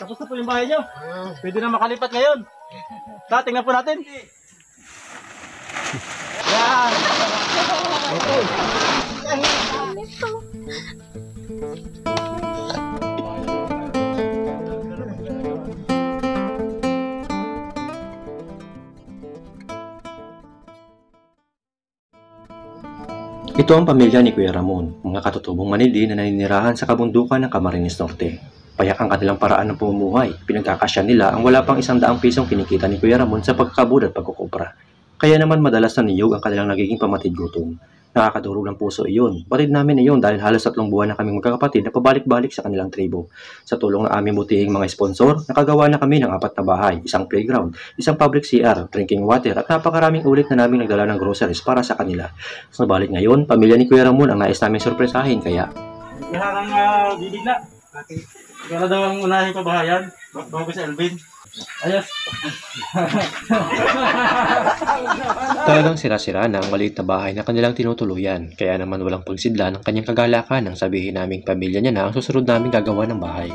Tapos na po yung bahay nyo. Pwede na makalipat ngayon. Tingnan po natin. Yan. Okay. Ito ang pamilya ni Kuya Ramon, mga katutubong Manili na naninirahan sa kabundukan ng Camarines Norte. Payak ang kanilang paraan ng pamumuhay. Pinagkakasya nila ang wala pang 100 pisong kinikita ni Kuya Ramon sa pagkakabud at pagkukupra. Kaya naman madalas na niyog ang kanilang nagiging pamatid gutom. Nakakadurog ng puso iyon. Batid namin iyon dahil halos 3 buwan na kaming magkakapatid na pabalik-balik sa kanilang tribo. Sa tulong ng aming butihing mga sponsor, nakagawa na kami ng 4 na bahay, isang playground, isang public CR, drinking water at napakaraming ulit na naming nagdala ng groceries para sa kanila. Subalit ngayon, pamilya ni Kuya Ramon ang nais namin sorpresahin kaya... Maharang bibig na. Kaya daw ang unahing pabahayan bago sa Elvin. Ayos. Talagang sira-sira na ang maliit na bahay na kanilang tinutuluyan. Kaya naman walang pagsidla ng kanyang kagalakan nang sabihin naming pamilya niya na ang susunod naming gagawa ng bahay.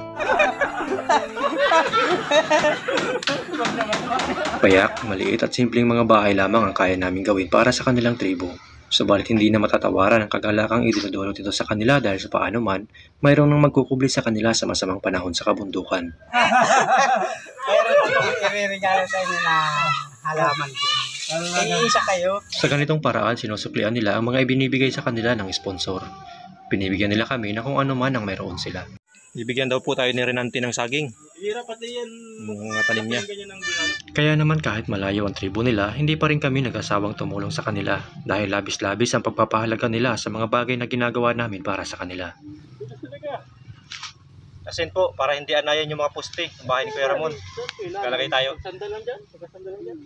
Payak, maliit at simpleng mga bahay lamang ang kaya naming gawin para sa kanilang tribo. Subalit hindi na matatawaran ang kagalakang idinudulot ito sa kanila dahil sa paano man, mayroong nang magkukubli sa kanila sa masamang panahon sa kabundukan. Mayroon itong i-regalo sa inyo na halaman din. Iisa kayo. Sa ganitong paraan, sinusuklian nila ang mga ibinibigay sa kanila ng sponsor. Binibigyan nila kami na kung ano man ang mayroon sila. Bibigyan daw po tayo ni Renante ng saging. Hirap pati yan. Mga tanim niya. Kaya naman kahit malayo ang tribo nila, hindi pa rin kami nag-asawang tumulong sa kanila dahil labis-labis ang pagpapahalaga nila sa mga bagay na ginagawa namin para sa kanila. Asin po, para hindi anayan yung mga poste ng bahay ni Kuya Ramon. Lalagay tayo. Sandalan dyan. Sandalan dyan.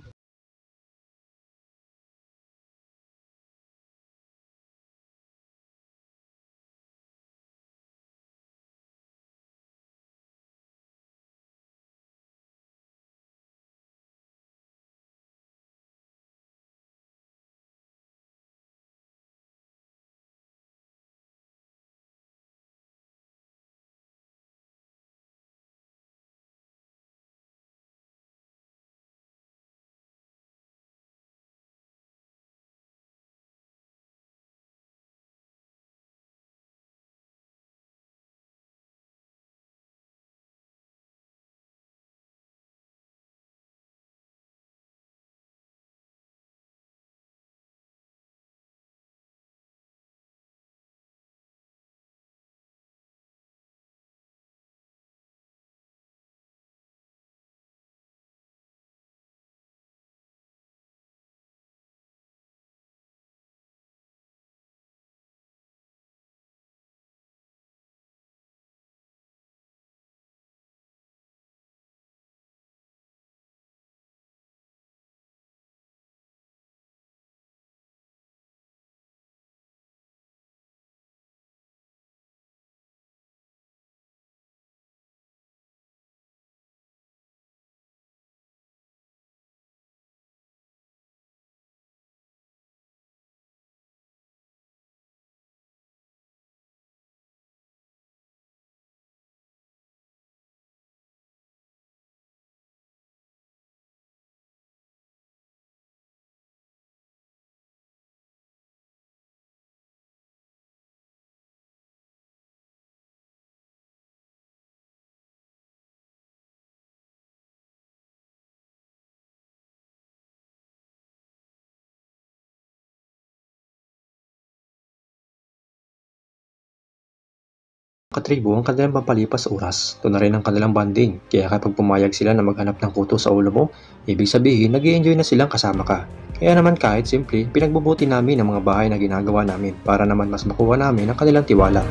Katribo ang kanilang pampalipas oras. Ito na rin ang kanilang banding. Kaya kapag pumayag sila na maghanap ng kuto sa ulo mo, ibig sabihin nag-i-enjoy na silang kasama ka. Kaya naman kahit simple, pinagbubuti namin ang mga bahay na ginagawa namin para naman mas makuha namin ang kanilang tiwala.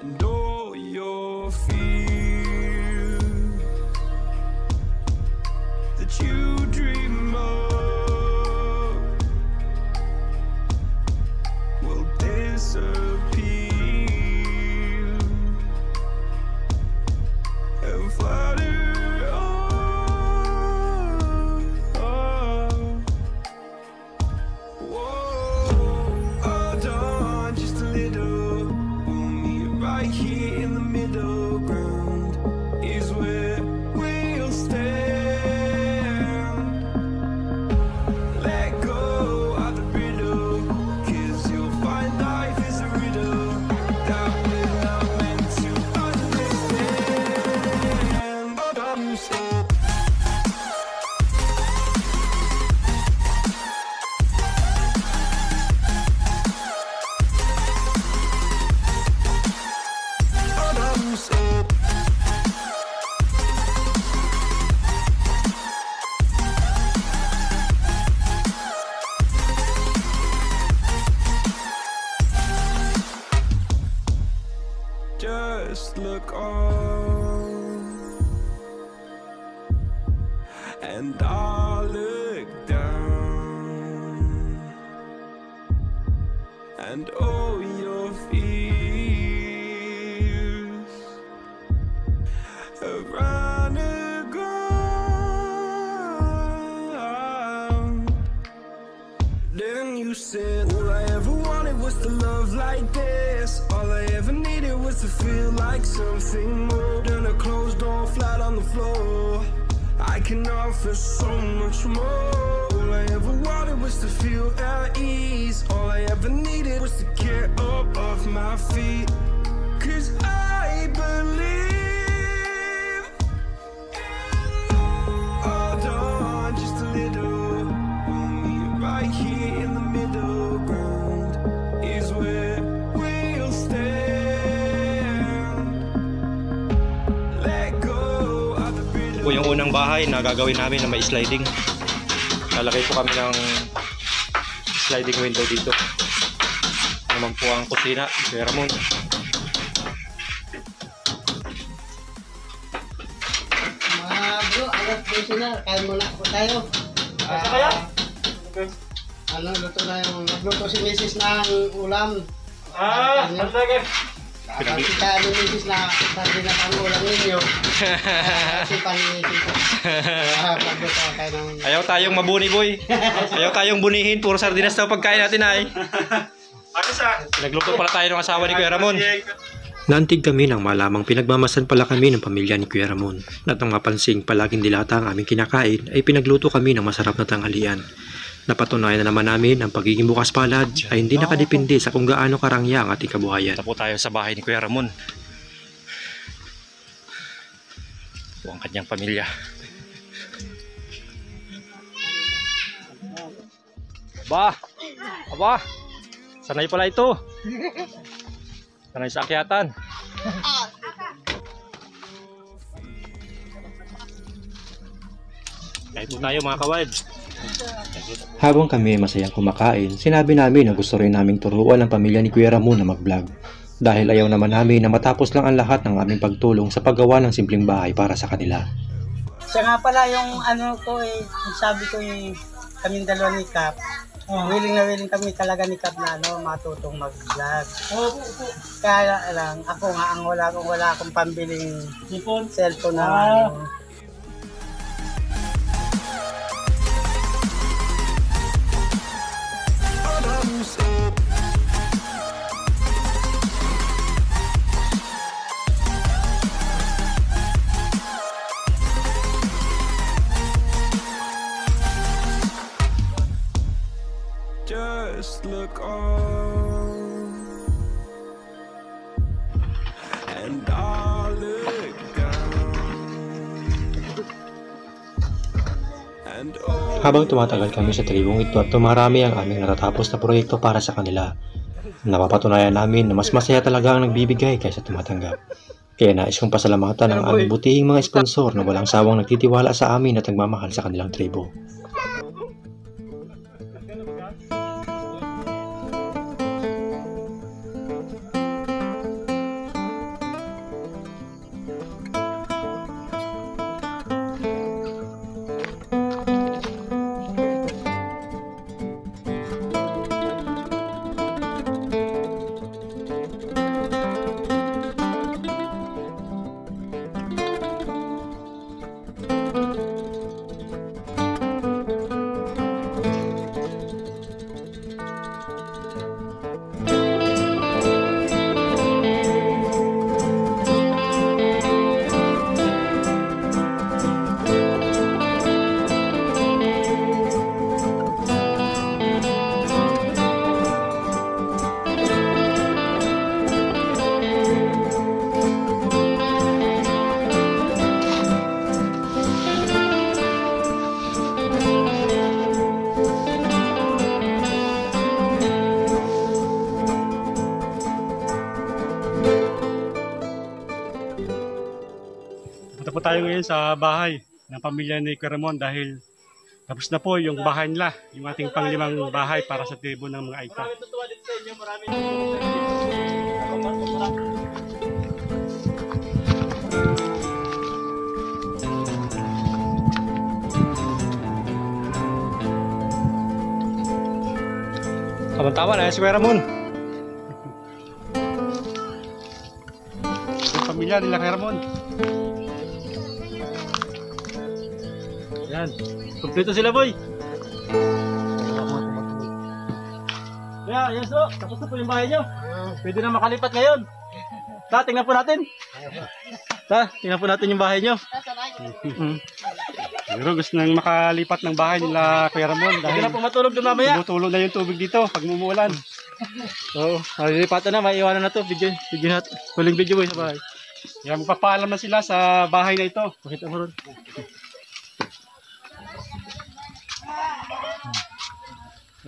and all your fears that you dream of will disappear and flutter on. Whoa, hold on just a little. We'll meet right here in the middle ground is where we'll stand. Let go of the riddle, 'cause you'll find life is a riddle that we're not meant to understand. Hold on, stop. Hold on, stop. Just look on, and I'll look down, and all your fears have run aground. Then you said, all I ever wanted was to love like this. All I ever needed was to feel like something more than a closed door flat on the floor. I can offer so much more. All I ever wanted was to feel at ease. All I ever needed was to get up off my feet. 'Cause I believe in love. Hold on just a little. We'll meet right here in the middle ground is where we'll stand. Let go of the riddle. Po yung unang bahay na gagawin namin na may sliding. Lalagay po kami ng sliding window dito. Naman po ang kusina, Kuya Ramon. Mga bro, alas 12 na. Kain muna po tayo. Asa kaya? Okay. Ano, luto na yung nagluto si Mrs. ng ulam. Ano guys? Kasi kaya ni Mrs. na sardinas ang ulam ninyo. Kasi pa ni Mrs. Pagluto kayo ng... Ayaw tayong mabuni, boy. Ayaw tayong bunihin, puro sardinas daw pagkain natin ay. Ako sa? Nagluto pala tayo ng asawa ni Kuya Ramon. Naantig kami nang malamang pinagmamasan pala kami ng pamilya ni Kuya Ramon. At nang mapansing palaging dilata ang aming kinakain ay pinagluto kami ng masarap na tanghalian. Napatunayan na naman namin ang pagiging bukas palad ay hindi nakadepende sa kung gaano karangya ang ating kabuhayan. Tapo tayo sa bahay ni Kuya Ramon. Ito ang kanyang pamilya. Aba! Aba! Sanay pala ito. Sanay sa akyatan. Kahit po tayo mga kawad. Habang kami masayang kumakain, sinabi namin na gusto rin naming turuan ang pamilya ni Kuya Ramon na mag-vlog. Dahil ayaw naman namin na matapos lang ang lahat ng aming pagtulong sa paggawa ng simpleng bahay para sa kanila. Siya nga pala yung ano ko sabi ko kaming dalawa ni Cap. Willing na willing kami talaga ni Cap na matutong mag-vlog. Kaya lang, ako nga ang wala akong pambiling cellphone na Just look on, and I'll look down, and Habang tumatagal kami sa tribong ito at tumarami ang aming natatapos na proyekto para sa kanila, napapatunayan namin na mas masaya talaga ang nagbibigay kaysa tumatanggap. Kaya nais kong pasalamatan ang aming butihing mga sponsor na walang sawang nagtitiwala sa amin at nagmamahal sa kanilang tribo. Punta po tayo ngayon sa bahay ng pamilya ni Kuya Ramon dahil tapos na po yung bahay nila, yung ating panglimang bahay para sa tribo ng mga Aita. Maraming tutuwa din sa inyo. Maraming tutulong sa inyo. Tama-tama na si Kuya Ramon. Yung pamilya nila Kuya Ramon. Yan. Kompleto sila, boy. Kaya, yes po. Tapos na po yung bahay nyo. Pwede na makalipat ngayon. Tingnan po natin. Tingnan po natin yung bahay nyo. Pero gusto nang makalipat ng bahay nila Kuya Ramon Pwede dahil na po matulog doon mamaya. tumutulong na yung tubig dito pag umuulan. Oo, malilipatan na. Maiiwanan na to. Video natin. Huling video, boy, sa bahay. Kaya magpapaalam na sila sa bahay na ito. Pakita mo ron.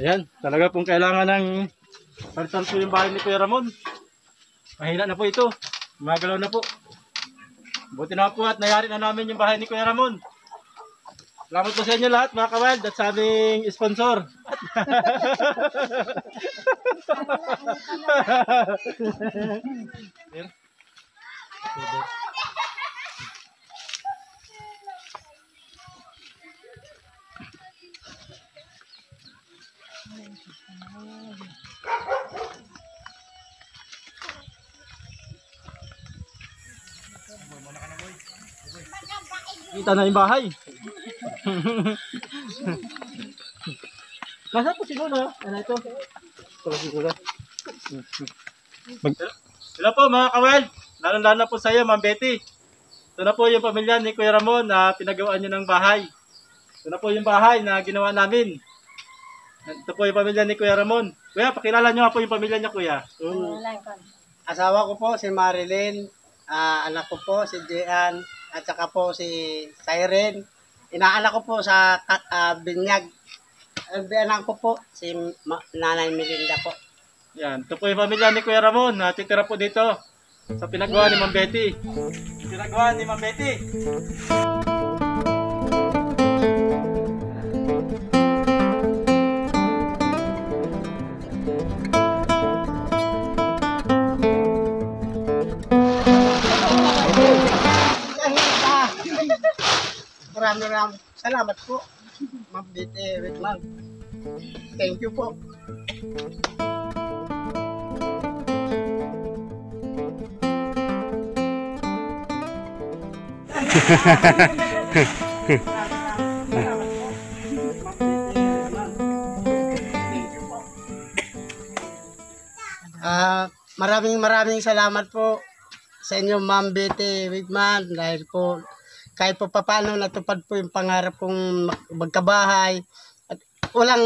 Ayan, talaga pong kailangan ng palitan po yung bahay ni Kuya Ramon. Mahina na po ito. Magalaw na po. Buti na po at nayari na namin yung bahay ni Kuya Ramon. Salamat po sa inyo lahat mga kawild at sa aming sponsor. Kita na yung bahay. Nasa po siguro. Ano ito? Ito siguro. Sila po mga kawel. Lalo-lalo na po sa iyo, Ma'am Betty. Ito na po yung pamilya ni Kuya Ramon na pinagawaan nyo ng bahay. Ito na po yung bahay na ginawa namin. Ito po yung pamilya ni Kuya Ramon. Kuya, pakilala nyo nga po yung pamilya niya, Kuya. Asawa ko po si Marilyn, anak ko po si Jean, at saka po si Siren. Inaanak ko po sa Binyag. Anak ko po si Nanay Melinda po. Yan, ito po yung pamilya ni Kuya Ramon. Natitira po dito sa pinagawa ni Ma'am Betty. Pinagawa ni Ma'am Betty. Maraming salamat po, Ma'am Betty Whitman. Thank you po. Maraming salamat po sa inyo, Ma'am Betty Whitman, dahil po kahit po papaano natupad po yung pangarap kong magkabahay at walang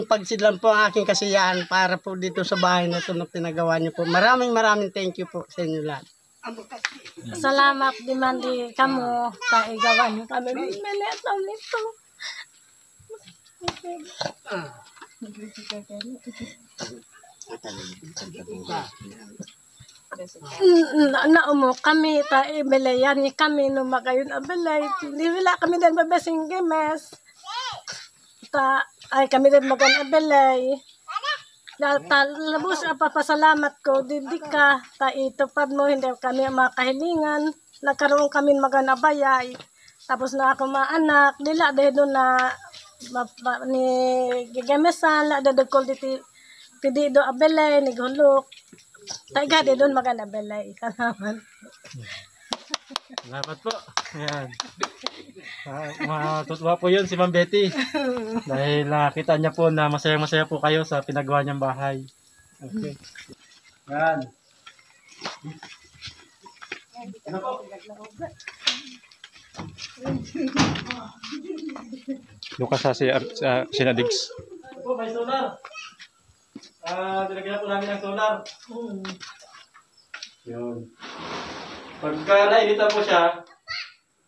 pagsidlan po ang aking kasiyahan para po dito sa bahay na ito na pinagawa niyo po. Maraming thank you po sa inyo lahat. Salamat di man di kamu kaigawan niyo kami minetong nito. Naumo kami ta ibelayan ni kami no magayon abelay di wala kami din babasing games ta ay kami din magan abelay labos papasalamat ko didi ka ta itupad mo hindi kami makahilingan nagkaroon kami magan abayay tapos na ako maanak dila dahil doon na ni gigamesan la dadagkol diti pidi do abelay nighulok Taiga de doon maganda belay. Salamat. Salamat po. Ayan. Matutuwa po yun si Ma'am Betty. Dahil nakita niya po na masaya-masaya po kayo sa pinagawa niyang bahay. Okay. Ayan. Ano po? Lukas sa sinadigs. Ito po, may solar. Nilagyan po namin ng solar. Yun. Pagka nainitan po siya,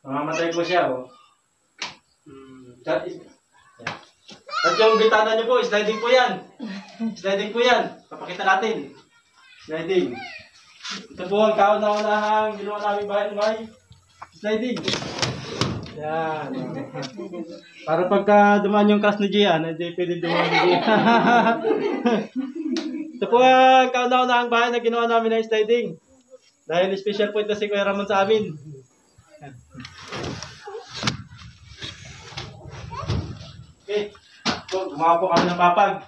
mamamatay po siya. Oh. At yung bintana niyo po, sliding po yan. Sliding po yan. Papakita natin. Sliding. Ito po ang kauna-unahang ginawa namin bahay. sliding. Yan. Para pagka dumaan yung crush ni Gian, hindi pwede dumaan ni Gian. Ito po ang kauna-unahang bahay na ginawa namin ng sliding. Dahil special point na si Kuya Ramon sa amin. Yan. Okay. So, gumawa po kami ng papag.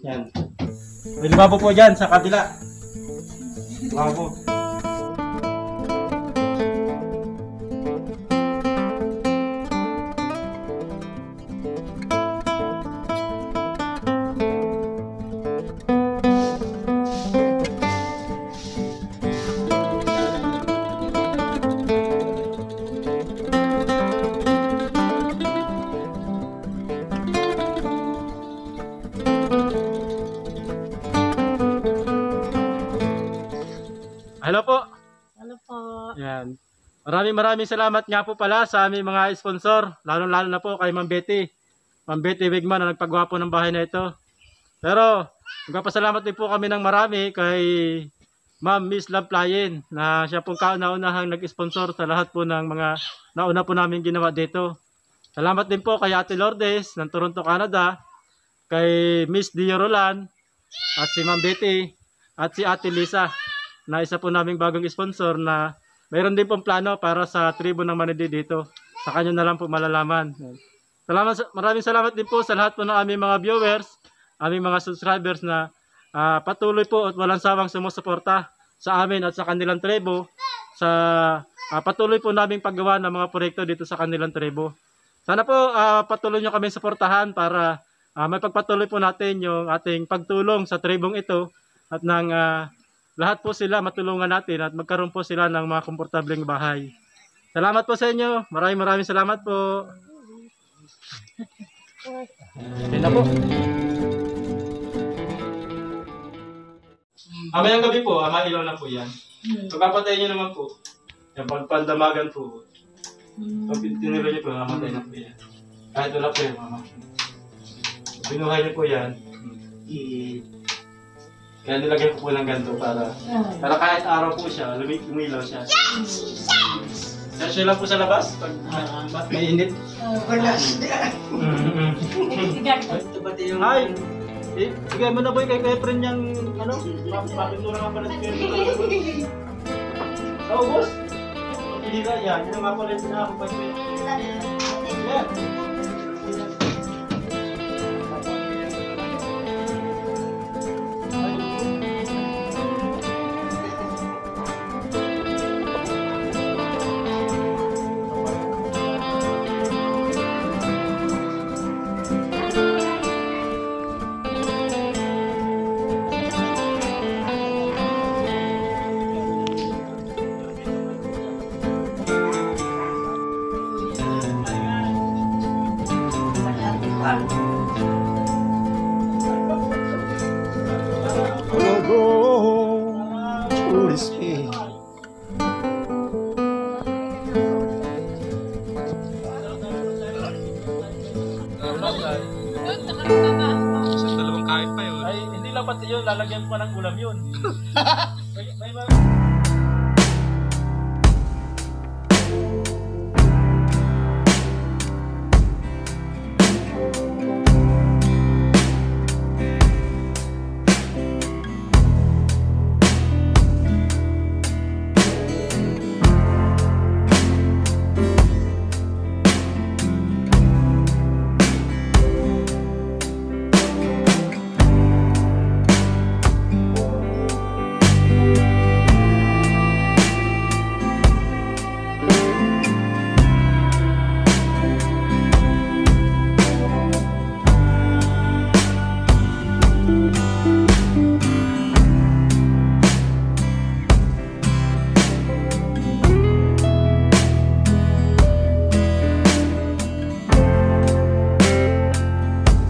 Yan. May lumabo po dyan sa kabila. Gumawa po. Hello po. Ano po? Yan. Maraming salamat nga po pala sa aming mga sponsor, lalo na po kay Ma'am Betty. Ma'am Betty Wigman na nagpagawa po ng bahay na ito. Pero, magpapasalamat din po kami ng marami kay Ma'am Miss Lamplayen na siya pong kauna-unahang nag-sponsor sa lahat po ng mga nauna po namin ginawa dito. Salamat din po kay Ate Lourdes ng Toronto, Canada, kay Miss Dio Roland, at si Ma'am Betty, at si Ate Lisa, na isa po naming bagong sponsor na mayroon din pong plano para sa tribo ng Manidi dito. Sa kanya na lang po malalaman. Maraming salamat din po sa lahat po ng aming mga viewers, aming mga subscribers na patuloy po at walang sawang sumusuporta sa amin at sa kanilang tribo sa patuloy po naming paggawa ng mga proyekto dito sa kanilang tribo. Sana po patuloy nyo kami suportahan para may pagpatuloy po natin yung ating pagtulong sa tribong ito at ng lahat po sila matulungan natin at magkaroon po sila ng mga komportableng bahay. Salamat po sa inyo. Maraming salamat po. Yan na po. Mamayang gabi po, mailaw na po yan. Pagpapatayin nyo naman po. Yung pagpandamagan po. Pag tinilo nyo po, mamatay na po yan. Kahit wala po yan, mama. Binuhay nyo po yan. Kaya nilagay ko po ng ganito para kahit araw po siya, umilaw siya. Siya lang po sa labas pag mainit. Hi! Bigay mo na boy kay friend niyang mapintura nga pala si Kuya. Boss! Pagpilira yan, yun nga pala yung pinakapag yan. Isang dalawang kain pa yun. Ay, hindi lang pati yun, lalagyan pa ng ulam yun.